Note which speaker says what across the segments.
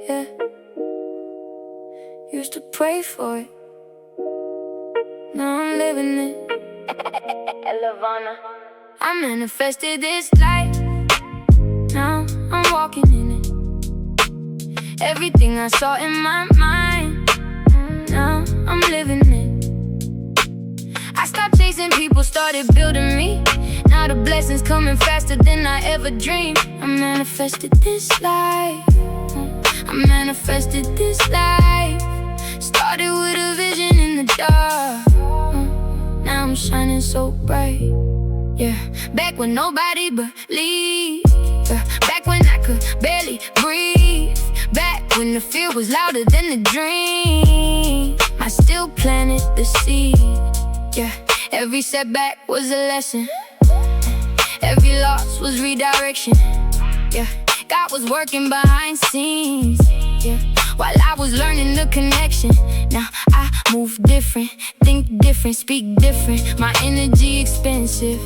Speaker 1: yeah. Used to pray for it, now I'm living it. I manifested this life, now I'm walking in it. Everything I saw in my mind, now I'm living it. I stopped chasing people, started building me. Now the blessings coming faster than I ever dreamed. I manifested this life, I manifested this life. Started with a vision in the dark, now I'm shining so bright. Yeah, back when nobody believed, back when I could barely breathe, back when the fear was louder than the dream. I still planted the seed. Yeah, every setback was a lesson, every loss was redirection. Yeah, God was working behind scenes, yeah, while I was learning the connection. Now I move different, think different, speak different. My energy expensive,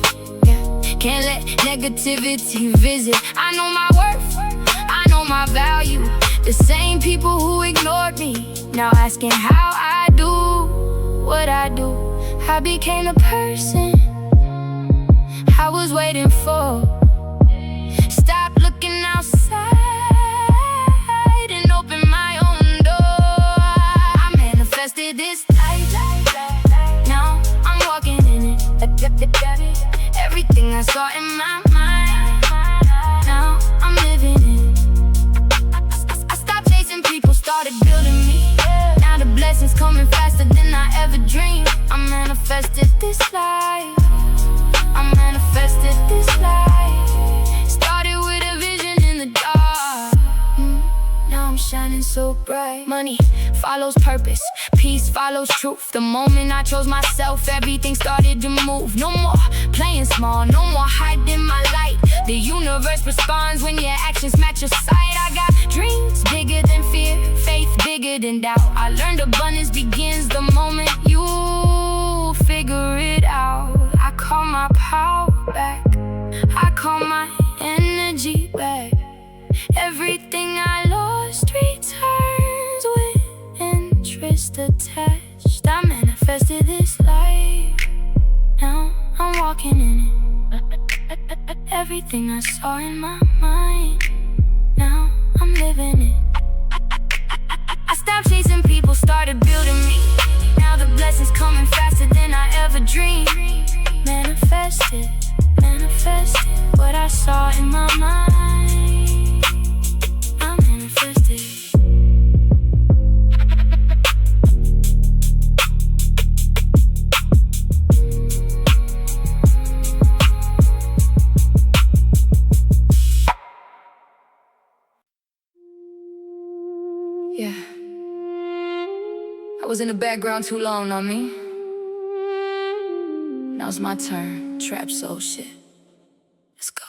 Speaker 1: yeah, can't let negativity visit. I know my worth, I know my value. The same people who ignored me now asking how I do what I do. I became the person I was waiting for. Stop looking outside and open my own door. I manifested this life, now I'm walking in it. Everything I saw in my mind, now I'm living it. I stopped chasing people, started building me. Now the blessings coming faster than I ever dreamed. I manifested this life, I manifested this life. Started with a vision in the dark, now I'm shining so bright. Money follows purpose, peace follows truth. The moment I chose myself, everything started to move. No more playing small, no more hiding my light. The universe responds when your actions match your sight. I got dreams bigger than fear, faith bigger than doubt. I learned abundance begins the moment you figure it out. I call my power back, I call my energy back. Everything I lost returns with interest attached. I manifested this life, now I'm walking in it. Everything I saw in my mind, now I'm living it. I stopped chasing people, started building me. Now the blessings coming faster than I ever dreamed. Manifested, manifested what I saw in my mind. I manifested. Yeah, I was in the background too long, not me. Now it's my turn, trap soul shit. Let's go.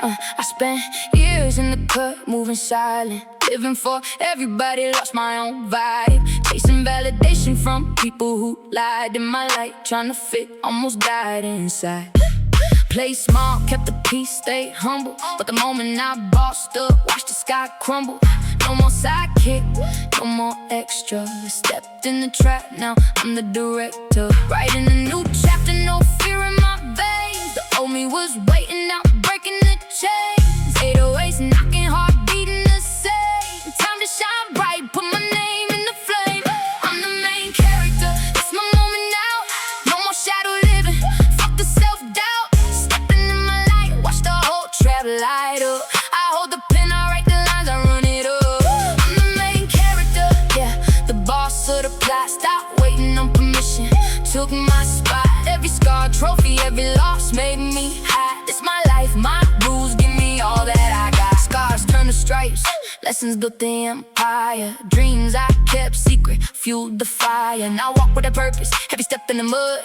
Speaker 1: I spent years in the cut, moving silent, living for everybody, lost my own vibe. Chasing validation from people who lied in my light, trying to fit, almost died inside. Play small, kept the peace, stayed humble. But the moment I bossed up, watched the sky crumble. No more sidekick, no more extra. Stepped in the trap, now I'm the director. Writing a new chapter, no fear in my veins. The old me was waiting out, breaking the chains. 808s knocking, heart beating the same. Time to shine bright, put my name in the flame. I'm the main character, it's my moment now. No more shadow living, fuck the self-doubt. Stepping in my light, watch the whole trap light up. I hold the pen, I write the lines, I run it up. I'm the main character, yeah, the boss of the plot. Stop waiting on permission, took my spot. Every scar, trophy, every loss made me hot. It's my life, my rules, give me all that I got. Scars turn to stripes, lessons built the empire. Dreams I kept secret, fueled the fire. Now I walk with a purpose, every step in the mud.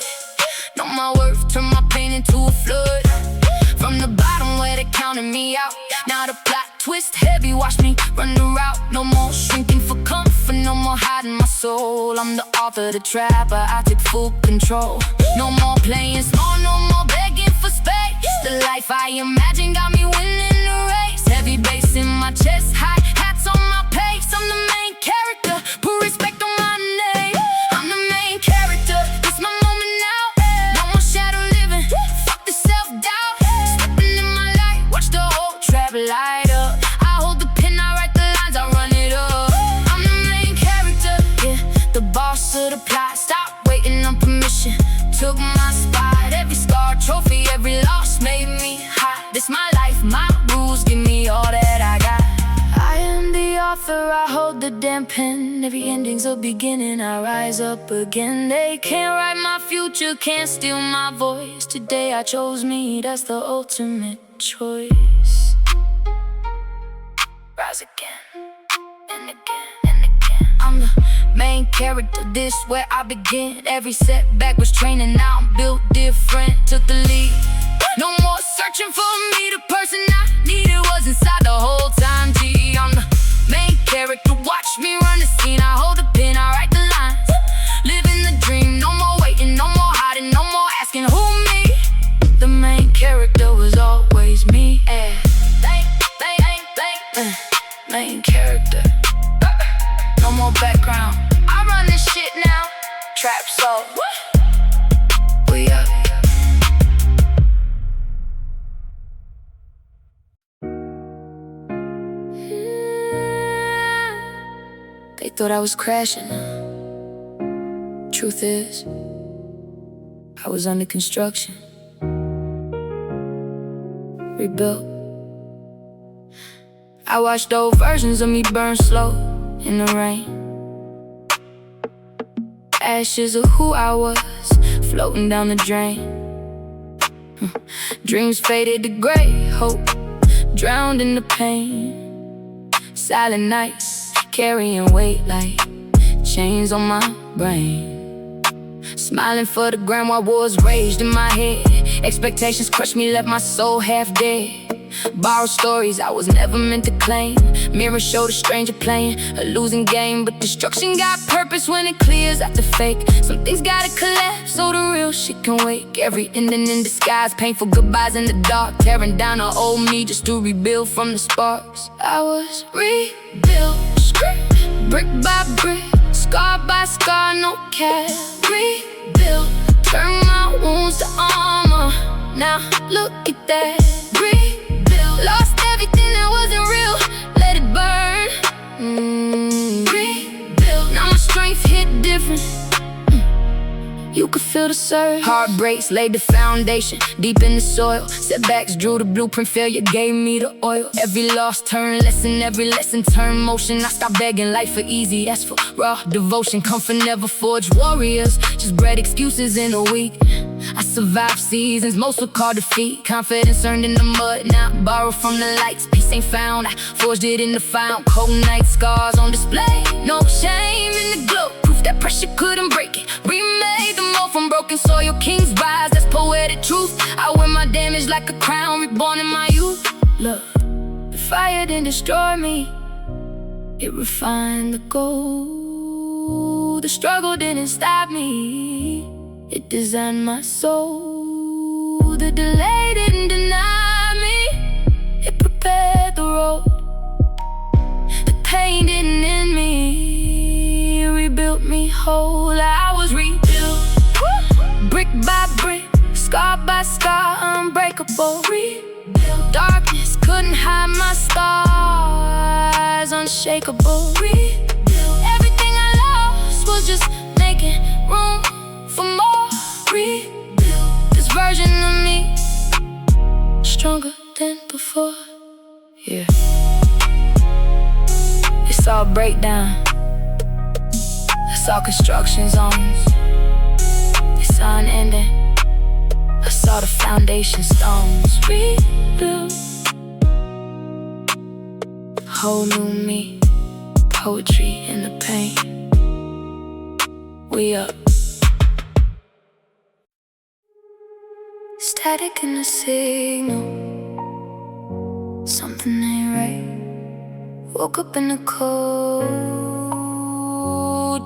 Speaker 1: Know my worth, turn my pain into a flood. From the bottom where they counted me out, now the plot twist heavy, watch me run the route. No more shrinking for comfort, no more hiding my soul. I'm the author, the trapper, I take full control. No more playing small, no more begging for space. The life I imagine got author, I hold the damn pen. Every ending's a beginning, I rise up again. They can't write my future, can't steal my voice. Today I chose me, that's the ultimate choice. Rise again, and again, and again. I'm the main character, this where I begin. Every setback was training, now I'm built different. Took the lead, no more searching for me. The person I needed was inside the whole time. G, I'm the main character, watch me run the scene. I hold the pen, I write the lines. Living the dream, no more waiting, no more hiding, no more asking who me. The main character was always me. Main character, no more background. I run this shit now. Trap soul, we up. They thought I was crashing. Truth is, I was under construction. Rebuilt. I watched old versions of me burn slow in the rain. Ashes of who I was floating down the drain. Dreams faded to gray, hope drowned in the pain. Silent nights carrying weight like chains on my brain. Smiling for the gram while wars raged in my head. Expectations crushed me, left my soul half dead. Borrowed stories I was never meant to claim. Mirror showed a stranger playing a losing game, but destruction got purpose when it clears after fake. Some things gotta collapse so the real shit can wake. Every ending in disguise, painful goodbyes in the dark. Tearing down an old me just to rebuild from the sparks. I was rebuilt, brick by brick, scar by scar, no cap. Rebuilt, turn my wounds to armor. Now look at that. Lost everything that wasn't real, let it burn. Rebuild, now my strength hit different. You could feel the surge. Heartbreaks laid the foundation deep in the soil. Setbacks drew the blueprint, failure gave me the oil. Every loss turned lesson, every lesson turned motion. I stopped begging life for easy, asked for raw devotion. Comfort never forged warriors, just bred excuses in a week. I survived seasons, most were called defeat. Confidence earned in the mud, now borrowed from the lights. Peace ain't found, I forged it in the fire. Cold night scars on display, no shame in the glow. Proof that pressure couldn't break it. Remade the mold from broken soil, kings rise, that's poetic truth. I wear my damage like a crown, reborn in my youth. Look, the fire didn't destroy me, it refined the gold. The struggle didn't stop me, it designed my soul. The delay didn't deny me, it prepared the road. The pain didn't end me, it rebuilt me whole. I was rebuilt, brick by brick, scar by scar, unbreakable. Rebuilt, darkness couldn't hide my scars, unshakable. Rebuilt, everything I lost was just making room for more. Rebuild this version of me, stronger than before. Yeah, it's all breakdown, it's all construction zones. It's all an ending, I saw the foundation stones. Rebuild, whole new me, poetry in the pain. We up. Static in the signal, something ain't right. Woke up in the cold,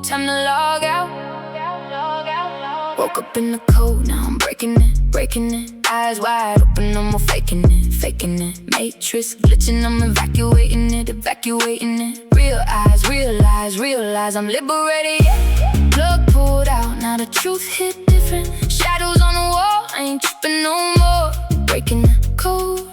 Speaker 1: time to log out. Woke up in the cold, now I'm breaking it. Eyes wide open, no more faking it. Matrix glitching, I'm evacuating it. Realize I'm liberated. Plug pulled out, now the truth hit different. Shadows on the wall, I ain't tripping no more. Breaking the code.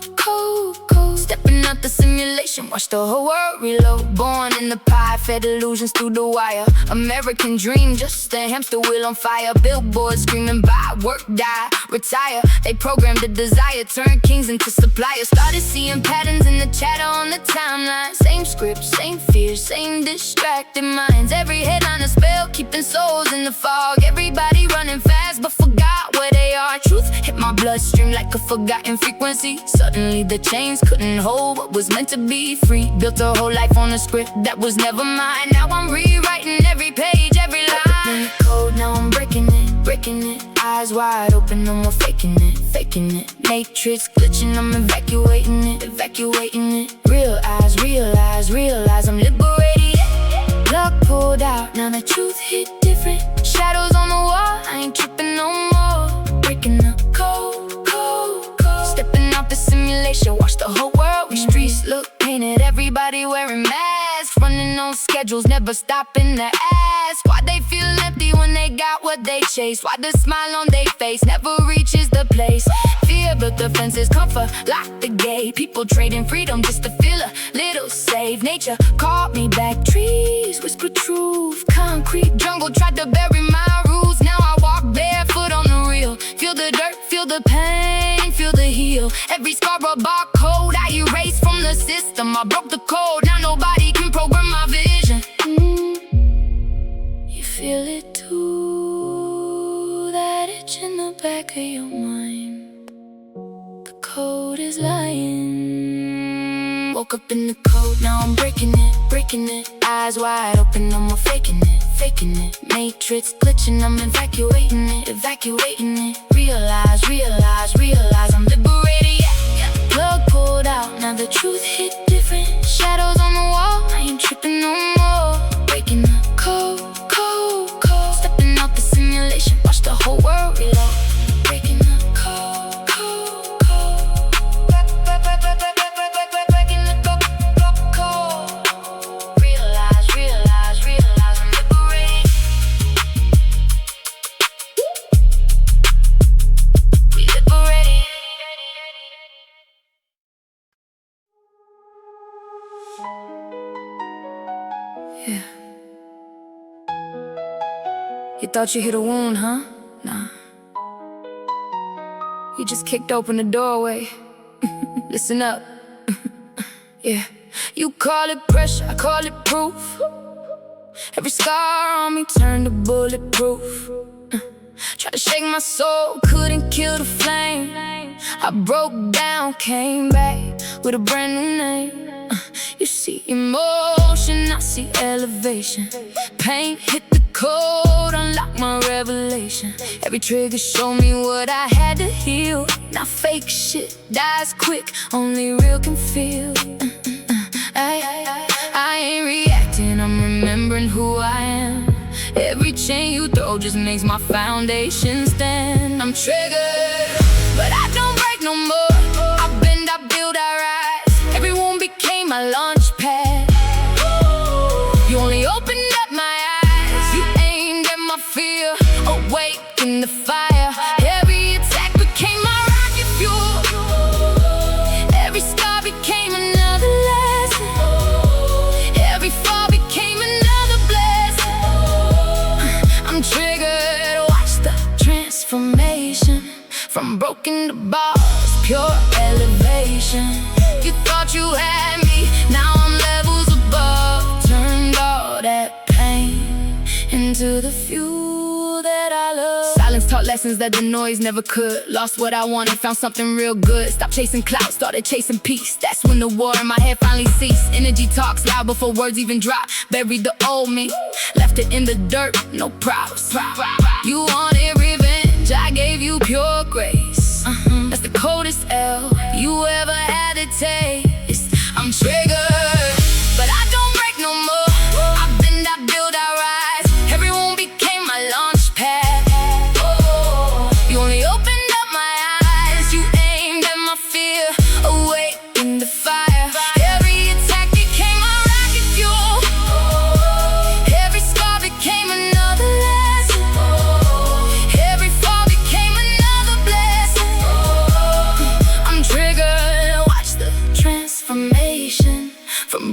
Speaker 1: Stepping out the simulation. simulation, watch the whole world reload. Born in the pie, fed illusions through the wire. American dream, just a hamster wheel on fire. Billboards screaming buy, work, die, retire. They programmed the desire, turn kings into suppliers. Started seeing patterns in the chatter on the timeline. Same script, same fears, same distracted minds. Every headline a spell, keeping souls in the fog. Everybody running fast but forgot where they are. Truth hit my bloodstream like a forgotten frequency. Suddenly the chains couldn't hold what was meant to be free. Built a whole life on a script that was never mine. Now I'm rewriting every page, every line. In the code, now I'm breaking it, breaking it. Eyes wide open, no more faking it, faking it. Matrix glitching, I'm evacuating it, evacuating it. Realize, realize, realize I'm liberated. Plug pulled out, now the truth hit different. Shadows on the wall, I ain't tripping no more. Breaking the code, code, code. Stepping out the simulation, watch the whole world. We streets look painted, everybody wearing masks. Running on schedules, never stopping to ask why they feel empty when they got what they chase. Why the smile on their face never reaches the place. Fear built the fences, comfort locked the gate. People trading freedom just to feel a little safe. Nature called me back, trees whisper truth. Concrete jungle tried to bury my roots. Now I walk barefoot on the real. Feel the dirt, feel the pain, feel the heel. Every scar a barcode I erased from the system. I broke the code, now nobody can program my vision. You feel it too, that itch in the back of your mind. The code is lying. Woke up in the code, now I'm breaking it, breaking it. Eyes wide open, no more faking it, faking it. Matrix glitching, I'm evacuating it, evacuating it. Realize, realize, realize I'm liberated, yeah. Plug pulled out, now the truth hit different. Shadows on the wall, I ain't tripping no more. Breaking the code, code, code. Stepping out the simulation, watch the whole world reload. Breaking the code, code, code. Breaking the code, code. Realize, realize, realize I'm liberated. We liberated. Yeah. You thought you hit a wound, huh? Nah. You just kicked open the doorway. Listen up. Yeah. You call it pressure, I call it proof. Every scar on me turned to bulletproof. Tried to shake my soul, couldn't kill the flame. I broke down, came back with a brand new name. You see emotion, I see elevation. Pain hit the code, unlock my revelation. Every trigger showed me what I had to heal. Now fake shit dies quick, only real can feel. I ain't reacting, I'm remembering who I am. Every chain you throw just makes my foundation stand. I'm triggered, but I don't break no more. I bend, I build, I rise. Every wound became my launch pad. You only opened up my eyes. You aimed at my fear, awake in the fire. Every attack became my rocket fuel. Every scar became another lesson. Every fall became another blessing. I'm triggered, watch the transformation. From broken to bars, pure elevation. You thought you had me, now I'm levels above. Turned all that pain into the fuel that I love. Silence taught lessons that the noise never could. Lost what I wanted, found something real good. Stopped chasing clout, started chasing peace. That's when the war in my head finally ceased. Energy talks loud before words even drop. Buried the old me, left it in the dirt, no props. You wanted revenge, I gave you pure grace. That's the coldest L you ever had to taste. I'm triggered, but I don't break no more. I bend, I build, I rise. Every wound became my launch pad. You only opened up my eyes. You aimed at my fear, awake in the fire. Every attack became my rocket fuel. Every scar became another lesson. Every fall became another blessing. I'm triggered,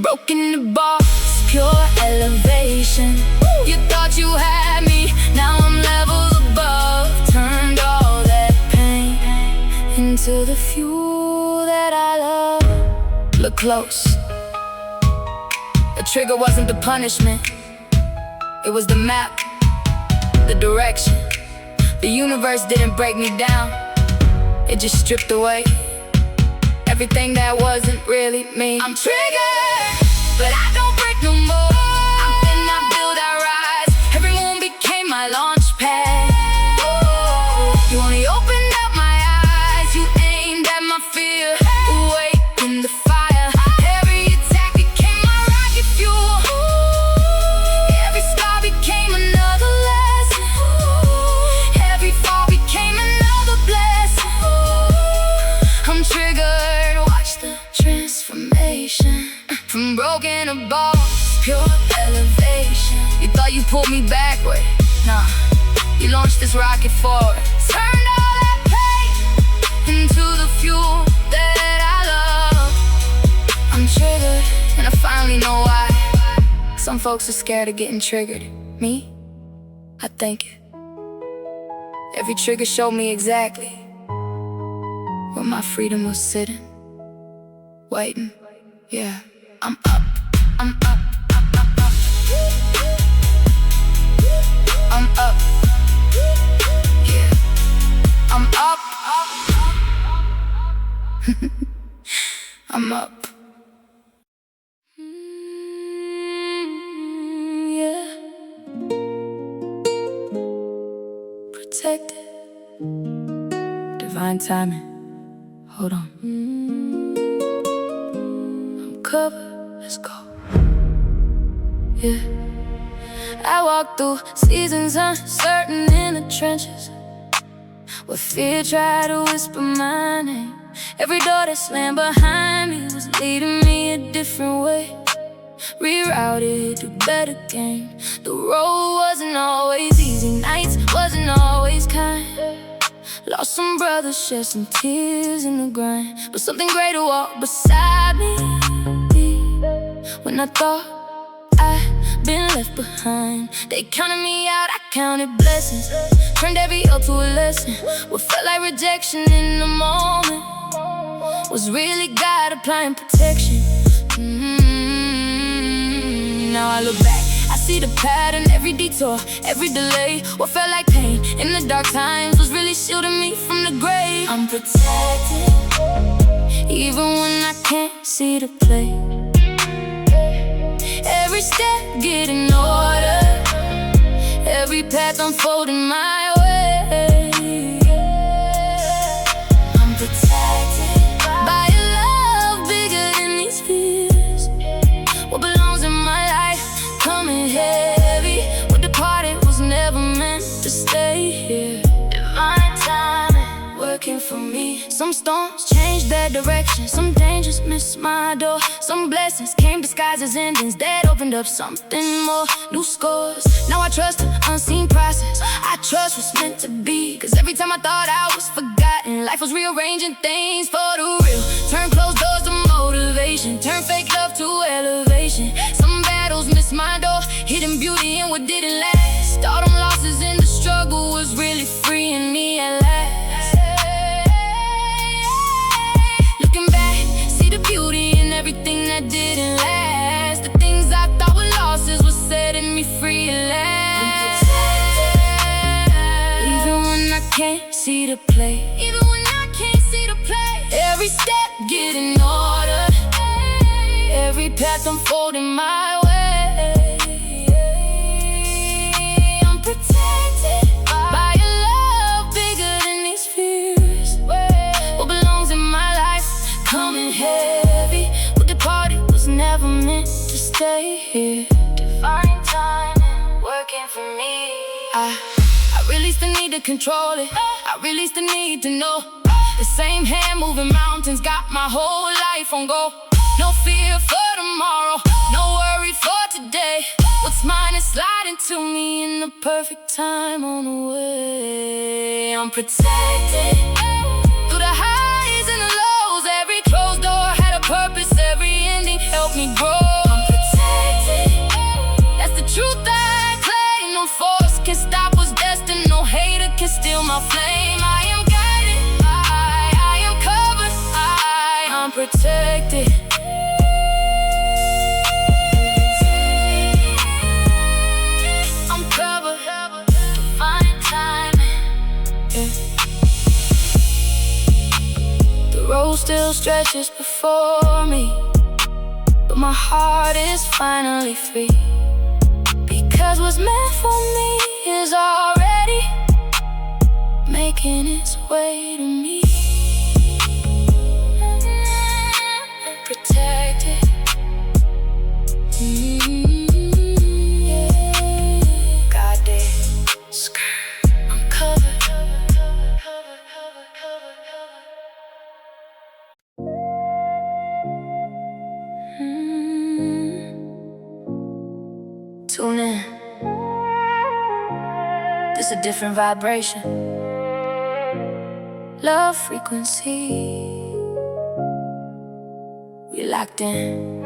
Speaker 1: broken the bars, pure elevation. You thought you had me, now I'm levels above. Turned all that pain into the fuel that I love. Look close. The trigger wasn't the punishment, it was the map, the direction. The universe didn't break me down, it just stripped away everything that wasn't really me. I'm triggered, but I don't break no more. I'm thin, I build, I rise. Every moon became my launch pad. Oh, you only opened up my eyes, you aimed at my fear, awakened the fire. Every attack became my rocket fuel. Every scar became another lesson. Every fall became another blessing. I'm triggered, watch the transformation. From broken to balls, pure elevation. You thought you pulled me backward, nah, you launched this rocket forward. Turned all that pain into the fuel that I love. I'm triggered, and I finally know why. Some folks are scared of getting triggered. Me? I think it. Every trigger showed me exactly where my freedom was sitting, waiting. Yeah, I'm up, I'm up, up, up, up. I'm up, yeah, I'm up, I'm up. Yeah, protected, divine timing. Hold on, I'm covered, let's go. Yeah, I walk through seasons uncertain in the trenches, where fear tried to whisper my name. Every door that slammed behind me was leading me a different way, rerouted to better game. The road wasn't always easy, nights wasn't always kind. Lost some brothers, shed some tears in the grind, but something greater walked beside me. When I thought I'd been left behind, they counted me out, I counted blessings. Turned every L to a lesson. What felt like rejection in the moment was really God applying protection. Now I look back, I see the pattern, every detour, every delay. What felt like pain in the dark times was really shielding me from the grave. I'm protected, even when I can't see the play. Every step getting order, every path unfolding my way. I'm protected by a love bigger than these fears. What belongs in my life coming heavy, what departed was never meant to stay here. Divine timing working for me. Some storms changed their direction, some dangers missed my door. Some blessings came disguised as endings that opened up something more. New scores, now I trust the unseen process. I trust what's meant to be, cause every time I thought I was forgotten, life was rearranging things for the real. Turn closed doors to motivation, turn fake love to elevation. Some battles missed my door, hidden beauty in what didn't last. All them losses in the struggle was really freeing me at last. Looking back, see the beauty in everything that didn't last. The things I thought were losses was setting me free at last. Even when I can't see the play, even when I can't see the play. Every step getting order, every path unfolding my way. I'm protected by a love bigger than these fears. What belongs in my life coming heavy, what departed was never meant to stay here. Divine timing working for me. I release the need to control it, I release the need to know. The same hand moving mountains got my whole life on go. No fear for tomorrow, no worry for today. What's mine is sliding to me in the perfect time on the way. I'm protected through the highs and the lows. Every closed door had a purpose, every ending helped me grow. protected. I'm covered, divine timing. Yeah. The road still stretches before me, but my heart is finally free, because what's meant for me is already making its way to me. Protected. Yeah. God damn. I'm covered. Tune in. This a different vibration. Love frequency. We locked in.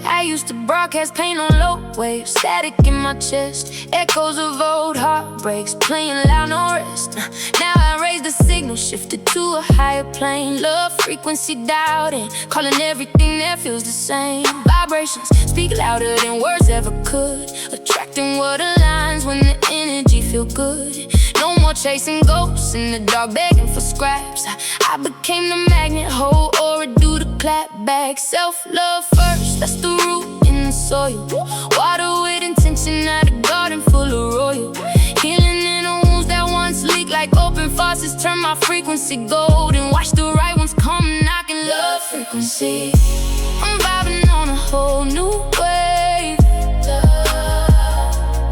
Speaker 1: I used to broadcast pain on low waves, static in my chest, echoes of old heartbreaks, playing loud, no rest. Now I raise the signal, shifted to a higher plane. Love frequency dialed in, calling everything that feels the same. Vibrations speak louder than words ever could, attracting what aligns when the energy feel good. No more chasing ghosts in the dark, begging for scraps. I became the magnet, whole aura do the clap back. Self-love first, that's the root in the soil. Water with intention, not a garden full of royal. Healing in the wounds that once leaked like open faucets. Turn my frequency gold and watch the right ones come knocking. Love frequency. I'm vibing on a whole new wave.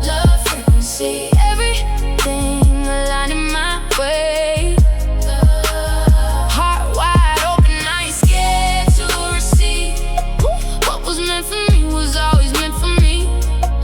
Speaker 1: Love frequency. Everything aligning my way. Heart wide open, I ain't scared to receive. What was meant for me was always meant for me.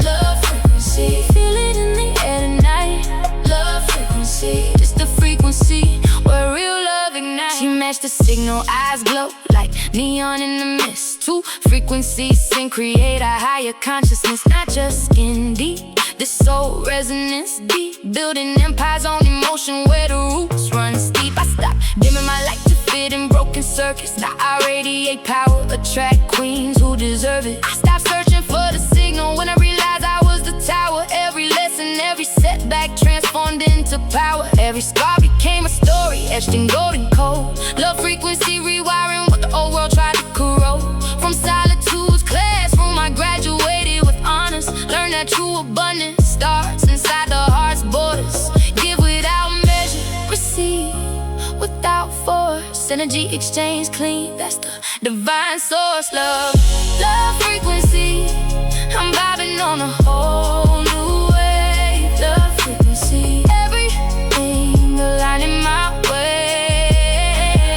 Speaker 1: Love frequency. Feel it in the air tonight. Love frequency. It's the frequency where real love ignites. She matched the signal, eyes glow like neon in the mist. Two frequencies sync, create a higher consciousness, not just skin deep. This soul resonance deep, building empires on emotion where the roots run steep. I stop dimming my light to fit in broken circuits. Now I radiate power, attract queens who deserve it. I stopped searching for the signal when I realized I was the tower. Every lesson, every setback transformed into power. Every scar became a story, etched in golden cold. Love frequency rewiring what the old world tried to corrode. From solitude's classroom, I graduated with honors. Learned that true abundance starts inside the heart's borders. Give without measure, receive without force. Energy exchange clean, that's the divine source. Love frequency. I'm vibing on a whole new wave. Love frequency. Everything aligning my way.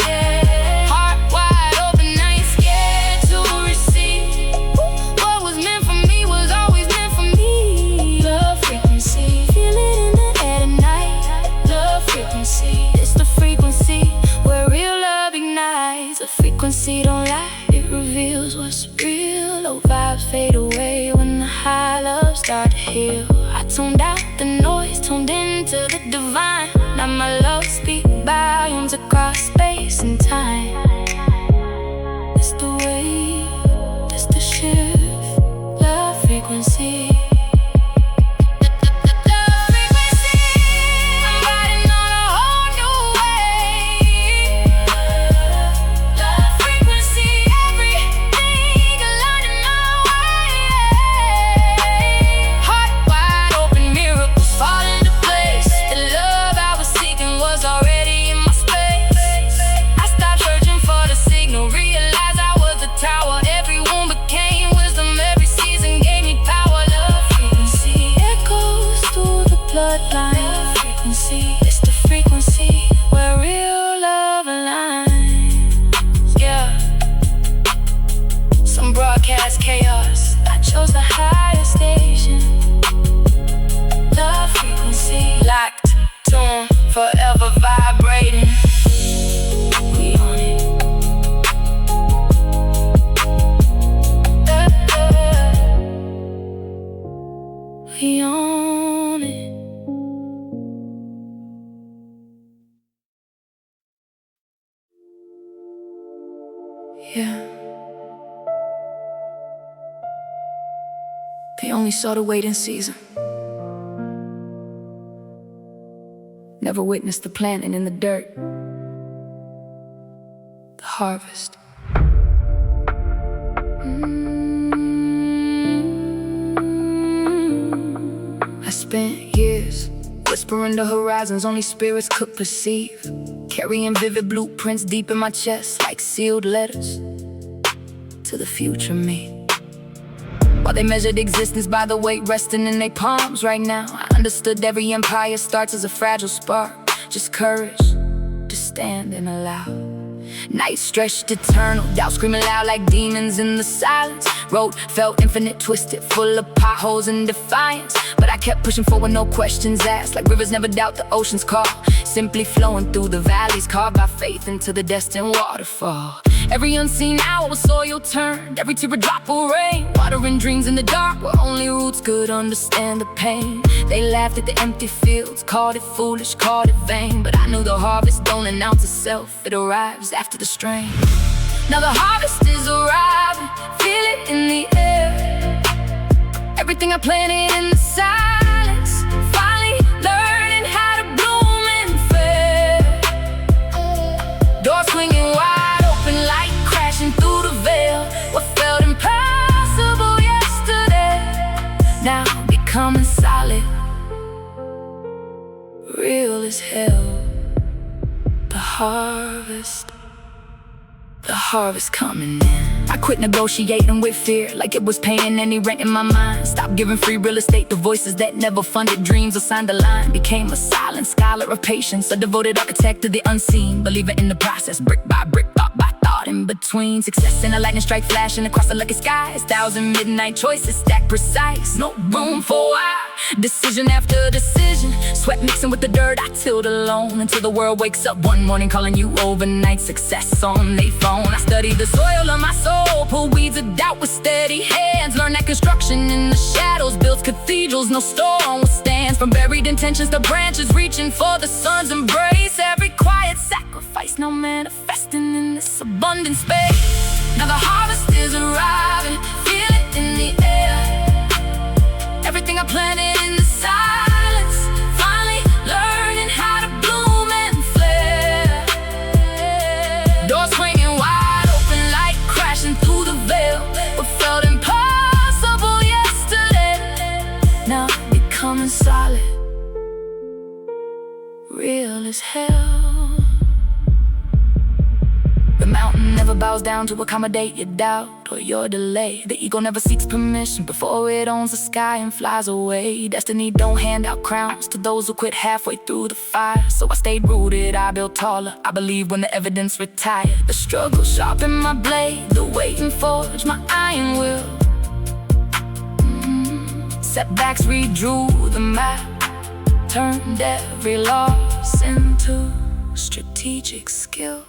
Speaker 1: Heart wide open, I ain't scared to receive. What was meant for me was always meant for me. Love frequency. Feel it in the air tonight. Love frequency. It's the frequency where real love ignites. The frequency don't lie, it reveals what's real. Low vibes fade away when the high love start to heal. I tuned out the noise, tuned into the divine. Now my love speak volumes across space and time. It's the wave, it's the shift. Love frequency. Yeah. They only saw the waiting season. Never witnessed the planting in the dirt. The harvest. I spent years whispering the horizons only spirits could perceive, carrying vivid blueprints deep in my chest like sealed letters to the future me. While they measured existence by the weight resting in their palms right now, I understood every empire starts as a fragile spark. Just courage to stand and allow. Night stretched eternal, doubt screaming loud like demons in the silence. Road felt infinite, twisted, full of potholes and defiance. But I kept pushing forward, no questions asked. Like rivers never doubt the ocean's call, simply flowing through the valleys, carved by faith into the destined waterfall. Every unseen hour was soil turned, every teardrop will rain, watering dreams in the dark where only roots could understand the pain. They laughed at the empty fields, called it foolish, called it vain. But I knew the harvest don't announce itself, it arrives after the strain. Now the harvest is arriving, feel it in the air. Everything I planted in the silence, finally learning how to bloom and fare. Doors swinging wide open, light crashing through the veil. What felt impossible yesterday, now becoming solid, real as hell. The harvest coming in. I quit negotiating with fear, like it was paying any rent in my mind. Stopped giving free real estate to voices that never funded dreams or signed a line. Became a silent scholar of patience, a devoted architect of the unseen, believer in the process, brick by brick, thought by thought. In between success and a lightning strike flashing across the lucky skies, 1,000 midnight choices stacked precise. No room for why, decision after decision, sweat mixing with the dirt. I tilled alone until the world wakes up one morning calling you overnight success on their phone. I studied the soil of my soul, pull weeds of doubt with steady hands. Learn that construction in the shadows builds cathedrals no storm withstands. From buried intentions to branches reaching for the sun's embrace. Every quiet sacrifice now manifesting in this abundant space. Now the harvest is arriving, feel it in the air. Everything I planted in the silence, finally learning how to bloom and flare. Doors swinging wide open, light crashing through the veil. What felt impossible yesterday, now becoming solid, real as hell. The mountain never bows down to accommodate your doubt or your delay. The ego never seeks permission before it owns the sky and flies away. Destiny don't hand out crowns to those who quit halfway through the fire. So I stayed rooted, I built taller. I believe when the evidence retired. The struggle sharpened my blade, the waiting forged my iron will. Setbacks redrew the map, turned every loss into strategic skill.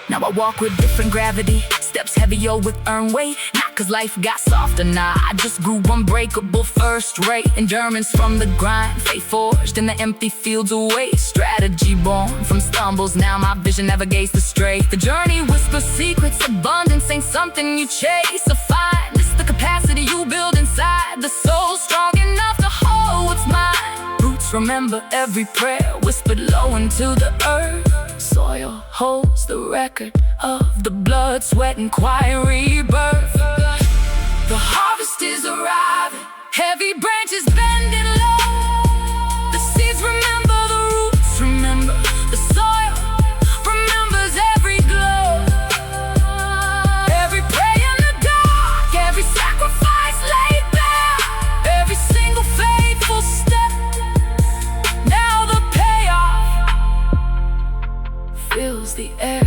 Speaker 1: Now I walk with different gravity, steps heavier with earned weight. Not cause life got softer, nah, I just grew unbreakable, first rate. Endurance from the grind, faith forged in the empty fields of waste. Strategy born from stumbles, now my vision navigates the straight. The journey whispers secrets, abundance ain't something you chase or find. It's the capacity you build inside, the soul strong enough to hold what's mine. Roots remember every prayer, whispered low into the earth. Soil holds the record of the blood, sweat, and quiet rebirth. The harvest is arriving, heavy branches bending low. The seeds remember, the roots remember, the soil remembers every glow. Every prayer in the dark, every sacrifice laid bare, every single faithful step. Now the payoff fills the air.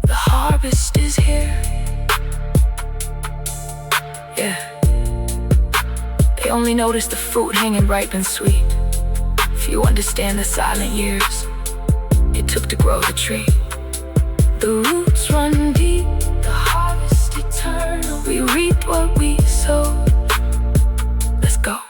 Speaker 1: The harvest is here. Yeah. They only notice the fruit hanging ripe and sweet. Few understand the silent years it took to grow the tree. The roots run deep, the harvest eternal. We reap what we sow. Let's go.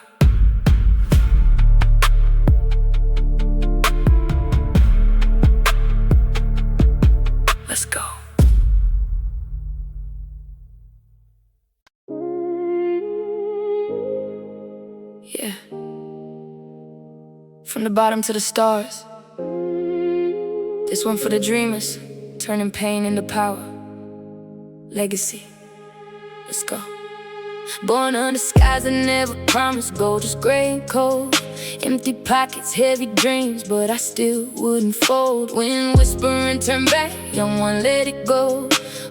Speaker 1: the bottom to the stars. This one for the dreamers, turning pain into power. Legacy. Let's go. Born under skies that never promised gold, just gray and cold. Empty pockets, heavy dreams, but I still wouldn't fold. Wind whisper and turn back, young one, let it go.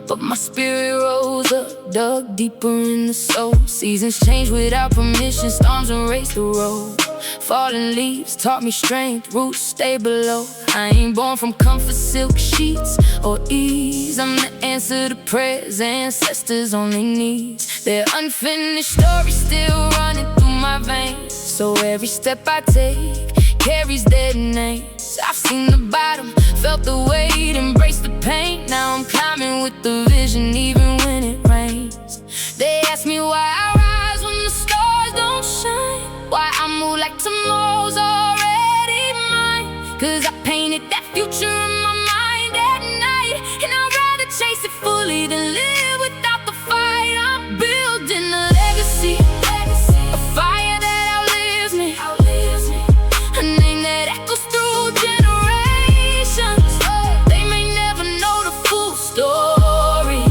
Speaker 1: But my spirit rose up, dug deeper in the soul. Seasons change without permission, storms erase the road. Falling leaves taught me strength, roots stay below. I ain't born from comfort, silk sheets, or ease. I'm the answer to prayers ancestors only needs. Their unfinished story still running through my veins. So every step I take carries their names. I've seen the bottom, felt the weight, embraced the pain. Now I'm climbing with the vision even when it rains. They ask me why I rise when the stars don't shine, why I move like tomorrow's already mine. Cause I painted that future in my mind at night, and I'd rather chase it fully than live without the fight. I'm building a legacy, a fire that outlives me, a name that echoes through generations. They may never know the full story,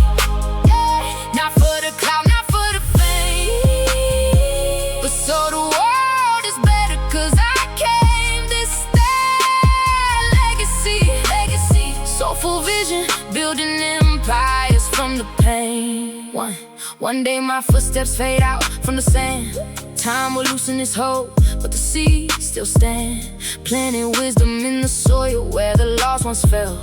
Speaker 1: not for the clout, not for the fame, but so the world is better cause I came this legacy. Soulful vision, building empires from the pain. One day my footsteps fade out from the sand. Time will loosen its hold, but the seeds still stand. Planting wisdom in the soil where the lost once fell.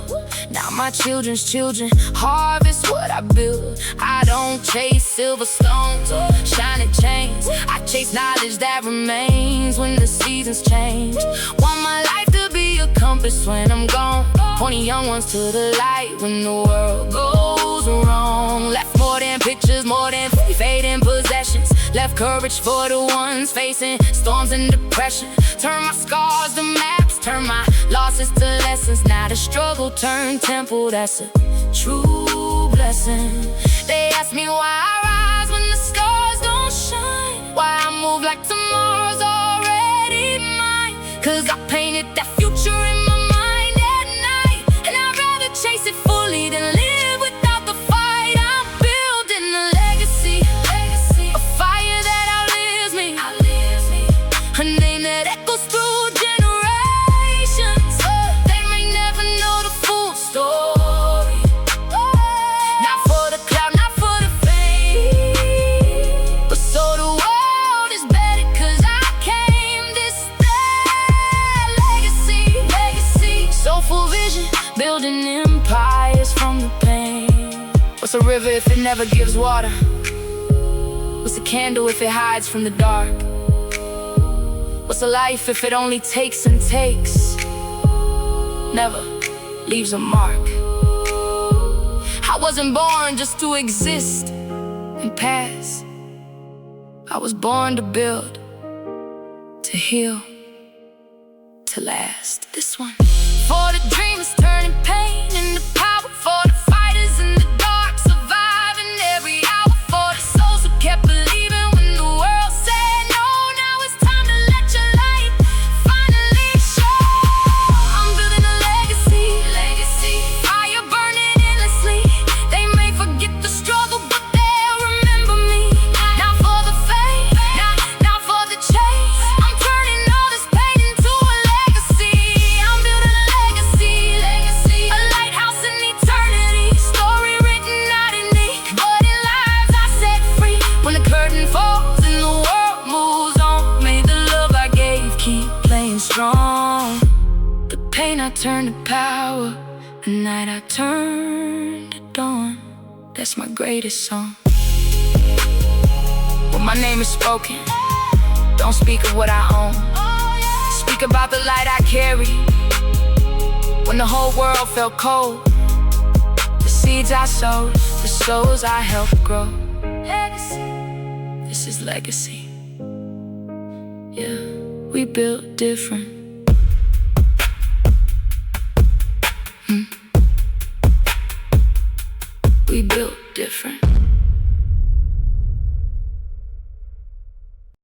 Speaker 1: Now my children's children harvest what I build. I don't chase silver stones or shiny chains. I chase knowledge that remains when the seasons change. Want my life to be a compass when I'm gone, pointing young ones to the light when the world goes wrong. Left more than pictures, more than fading possessions. Left courage for the ones facing storms and depression. Turn my scars to maps, turn my losses to lessons. Now the struggle turned temple, that's a true blessing. They ask me why I rise when the stars don't shine, why I move like tomorrow's already mine. Cause I painted that future in my mind at night, and I'd rather chase it fully than live without the fight. I'm building a legacy, a fire that outlives me, a name that echoes through generations. They may never know the full story, not for the clout, not for the fame, but so the world is better cause I came this legacy. Soulful vision, building empires from the pain. What's a river if it never gives water? What's a candle if it hides from the dark? What's a life if it only takes and takes, never leaves a mark? I wasn't born just to exist and pass. I was born to build, to heal, to last. This one for the dreamers, turning pain into power. For the fighters in the dark, surviving every hour. For the souls who kept believing when the world said no. Now it's time to let your light finally show. I'm building a legacy, fire burning endlessly. They may forget the struggle, but they'll remember me. Not for the fame, not for the chase. I'm turning all this pain into a legacy. I'm building a legacy, a lighthouse in eternity. Story written not in ink, but in lives I set free. When the curtain falls and the world moves on, may the love I gave keep playing strong. The pain I turned to power, the night I turned to dawn. That's my greatest song. When my name is spoken, don't speak of what I own. Speak about the light I carry. When the whole world felt cold, the seeds I sowed, the souls I helped grow. This is legacy. Yeah, we built different.